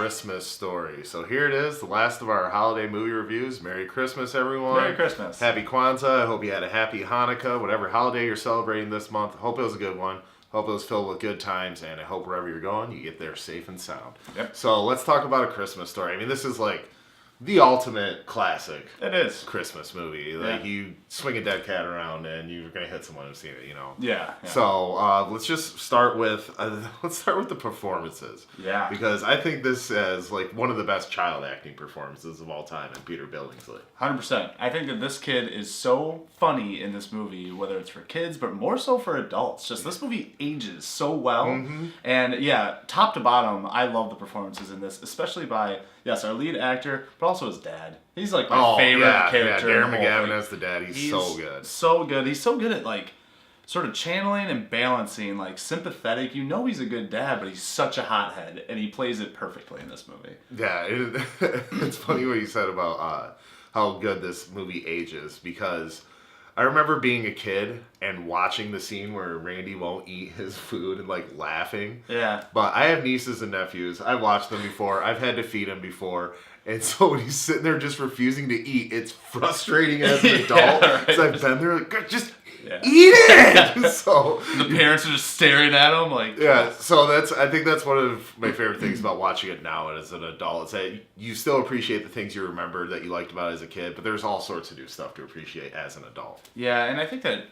Christmas Story. So here it is, the last of our holiday movie reviews. Merry Christmas, everyone. Merry Christmas. Happy Kwanzaa. I hope you had a happy Hanukkah, whatever holiday you're celebrating this month. Hope it was a good one. Hope it was filled with good times, and I hope wherever you're going, you get there safe and sound. Yep. So let's talk about A Christmas Story. I mean, this is like the ultimate classic. It is. Christmas movie. Like, you swing a dead cat around and you're gonna hit someone who's seen it, you know. Yeah. So let's just start with the performances. Yeah. Because I think this is like one of the best child acting performances of all time in Peter Billingsley. 100%. I think that this kid is so funny in this movie, whether it's for kids, but more so for adults. Just this movie ages so well. Mm-hmm. And yeah, top to bottom, I love the performances in this, especially by, yes, our lead actor, but also his dad. He's like my favorite character. Yeah, Darren McGavin as the dad. He's so good. So good. He's so good at like sort of channeling and balancing, like sympathetic. You know he's a good dad, but he's such a hothead, and he plays it perfectly in this movie. Yeah, it's funny what you said about how good this movie ages, because I remember being a kid and watching the scene where Randy won't eat his food and like laughing. Yeah. But I have nieces and nephews. I've watched them before. I've had to feed them before. And so when he's sitting there just refusing to eat, it's frustrating as an adult. Yeah, right. So I've been there like, just eat it! So the parents are just staring at him like... Yeah, so I think that's one of my favorite things about watching it now as an adult. Is that you still appreciate the things you remember that you liked about it as a kid, but there's all sorts of new stuff to appreciate as an adult. Yeah, and I think that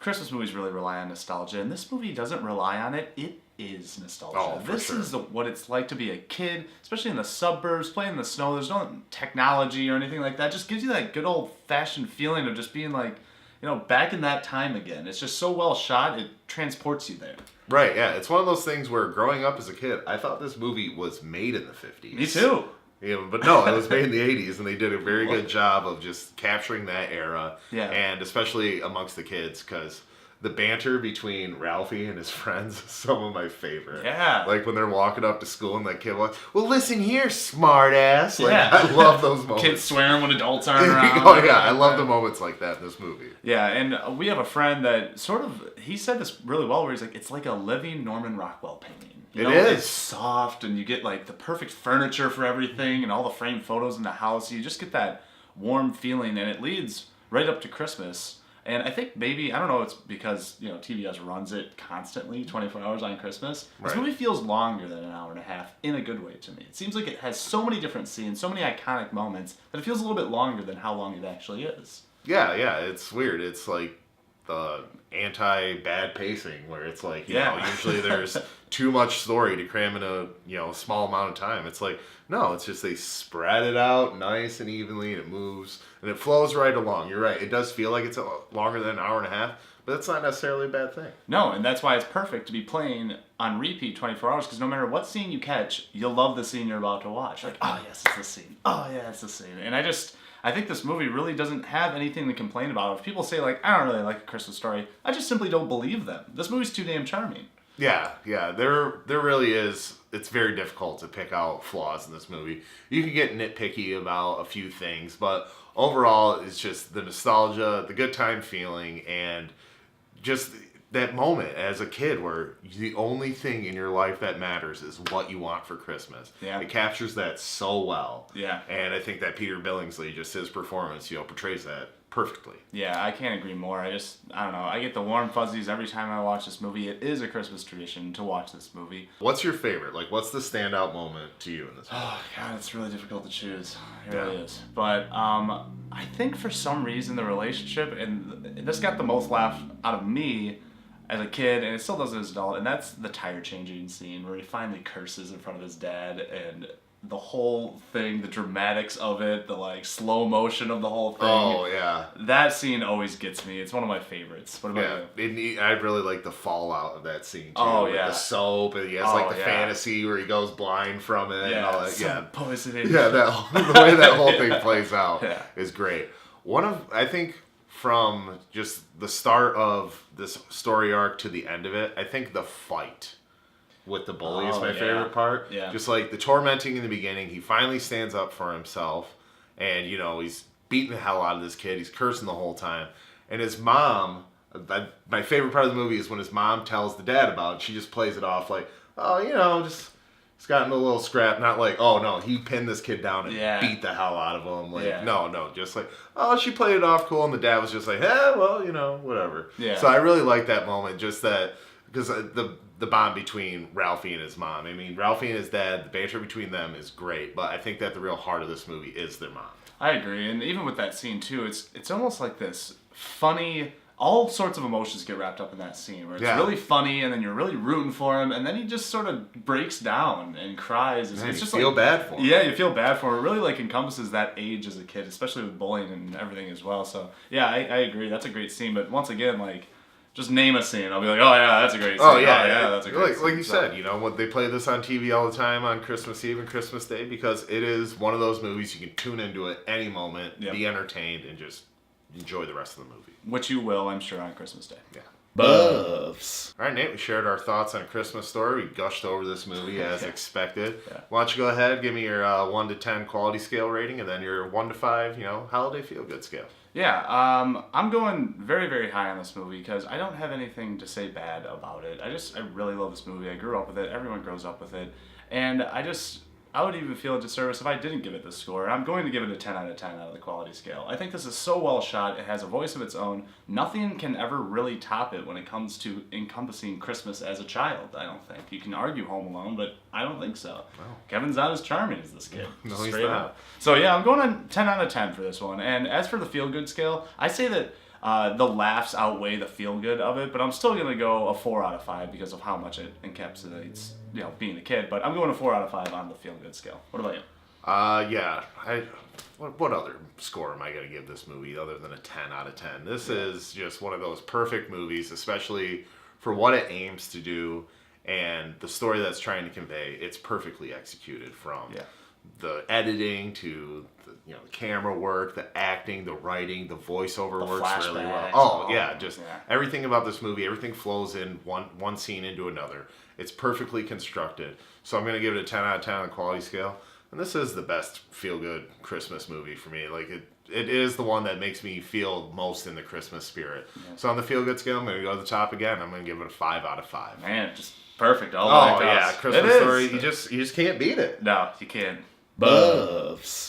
Christmas movies really rely on nostalgia, and this movie doesn't rely on it. It is nostalgia. Oh, for this sure. is what it's like to be a kid, especially in the suburbs, playing in the snow. There's no technology or anything like that. It just gives you that good old-fashioned feeling of just being like, you know, back in that time again. It's just so well shot, it transports you there. Right, yeah. It's one of those things where growing up as a kid, I thought this movie was made in the 50s. Me too. Yeah, but no, it was made in the 80s, and they did a very good job of just capturing that era. Yeah. And especially amongst the kids, because the banter between Ralphie and his friends is some of my favorite. Yeah. Like when they're walking up to school and that kid walks, well, listen here, smart ass. Like, Yeah. I love those moments. Kids swearing when adults aren't around. Oh, yeah. I love the moments like that in this movie. Yeah, and we have a friend that sort of, he said this really well, where he's like, it's like a living Norman Rockwell painting. You know, It is. It's soft, and you get like the perfect furniture for everything, and all the framed photos in the house. You just get that warm feeling, and it leads right up to Christmas. And I think maybe, I don't know, it's because, you know, TBS runs it constantly, 24 hours on Christmas. This movie feels longer than an hour and a half in a good way to me. It seems like it has so many different scenes, so many iconic moments, that it feels a little bit longer than how long it actually is. Yeah, it's weird. It's like the anti-bad pacing, where it's like, you know, usually there's too much story to cram in a, you know, small amount of time. It's like, no, it's just they spread it out nice and evenly, and it moves, and it flows right along. You're right. It does feel like it's longer than an hour and a half, but that's not necessarily a bad thing. No, and that's why it's perfect to be playing on repeat 24 hours, because no matter what scene you catch, you'll love the scene you're about to watch. Like, oh, yes, it's the scene. Oh, yeah, it's the scene. And I think this movie really doesn't have anything to complain about. If people say, like, I don't really like A Christmas Story, I just simply don't believe them. This movie's too damn charming. Yeah, there really is. It's very difficult to pick out flaws in this movie. You can get nitpicky about a few things, but overall, it's just the nostalgia, the good time feeling, and just that moment as a kid where the only thing in your life that matters is what you want for Christmas. Yeah. It captures that so well. Yeah. And I think that Peter Billingsley, just his performance, you know, portrays that perfectly. Yeah, I can't agree more. I don't know. I get the warm fuzzies every time I watch this movie. It is a Christmas tradition to watch this movie. What's your favorite? Like, what's the standout moment to you in this movie? Oh, God, it's really difficult to choose. It really is. But I think for some reason the relationship, and this got the most laugh out of me as a kid, and it still does as an adult, and that's the tire changing scene where he finally curses in front of his dad, and the whole thing, the dramatics of it, the like slow motion of the whole thing. Oh, yeah. That scene always gets me. It's one of my favorites. What about you? I really like the fallout of that scene too. Oh, with yeah. the soap, and he has like the fantasy where he goes blind from it and all that. Yeah, poisoning. Yeah, the way that whole thing plays out is great. I think from just the start of this story arc to the end of it, I think the fight with the bully is my favorite part. Yeah. Just like the tormenting in the beginning, he finally stands up for himself, and you know, he's beating the hell out of this kid. He's cursing the whole time. And his mom, my favorite part of the movie is when his mom tells the dad about it. She just plays it off like, oh, you know, just He's gotten a little scrap, not like, oh no, he pinned this kid down and beat the hell out of him. Like, no, just like, oh, she played it off cool, and the dad was just like, well, whatever. Yeah. So I really like that moment, just that, because the bond between Ralphie and his mom. I mean, Ralphie and his dad, the banter between them is great, but I think that the real heart of this movie is their mom. I agree, and even with that scene too, it's almost like this funny. All sorts of emotions get wrapped up in that scene where it's really funny, and then you're really rooting for him, and then he just sort of breaks down and cries. It's just feel bad for him. Yeah, you feel bad for him. It really like encompasses that age as a kid, especially with bullying and everything as well. So yeah, I agree. That's a great scene. But once again, like, just name a scene. I'll be like, oh yeah, that's a great scene. Oh yeah, that's a great scene. Like you said, what they play this on TV all the time on Christmas Eve and Christmas Day, because it is one of those movies you can tune into at any moment, be entertained, and just enjoy the rest of the movie. Which you will, I'm sure, on Christmas Day. Yeah. Buffs. All right, Nate, we shared our thoughts on A Christmas Story. We gushed over this movie as expected. Yeah. Why don't you go ahead, give me your 1 to 10 quality scale rating, and then your 1 to 5, holiday feel-good scale. Yeah, I'm going very, very high on this movie because I don't have anything to say bad about it. I really love this movie. I grew up with it. Everyone grows up with it. And I would even feel a disservice if I didn't give it this score. I'm going to give it a 10 out of 10 out of the quality scale. I think this is so well shot. It has a voice of its own. Nothing can ever really top it when it comes to encompassing Christmas as a child, I don't think. You can argue Home Alone, but I don't think so. Wow. Kevin's not as charming as this kid. No, he's not. So yeah, I'm going on 10 out of 10 for this one. And as for the feel-good scale, I say that the laughs outweigh the feel-good of it, but I'm still going to go a 4 out of 5 because of how much it encapsulates, being a kid. But I'm going a 4 out of 5 on the feel-good scale. What about you? Yeah. What other score am I going to give this movie other than a 10 out of 10? This is just one of those perfect movies, especially for what it aims to do and the story that's trying to convey. It's perfectly executed from the editing to the camera work, the acting, the writing, the voiceover works really well. Oh yeah, everything about this movie, everything flows in one scene into another. It's perfectly constructed. So I'm going to give it a 10 out of 10 on the quality scale. And this is the best feel-good Christmas movie for me. Like it is the one that makes me feel most in the Christmas spirit. Yeah. So on the feel-good scale, I'm going to go to the top again. I'm going to give it a 5 out of 5. Man, just perfect. All the way across. Christmas Story. You just can't beat it. No, you can't. Buffs.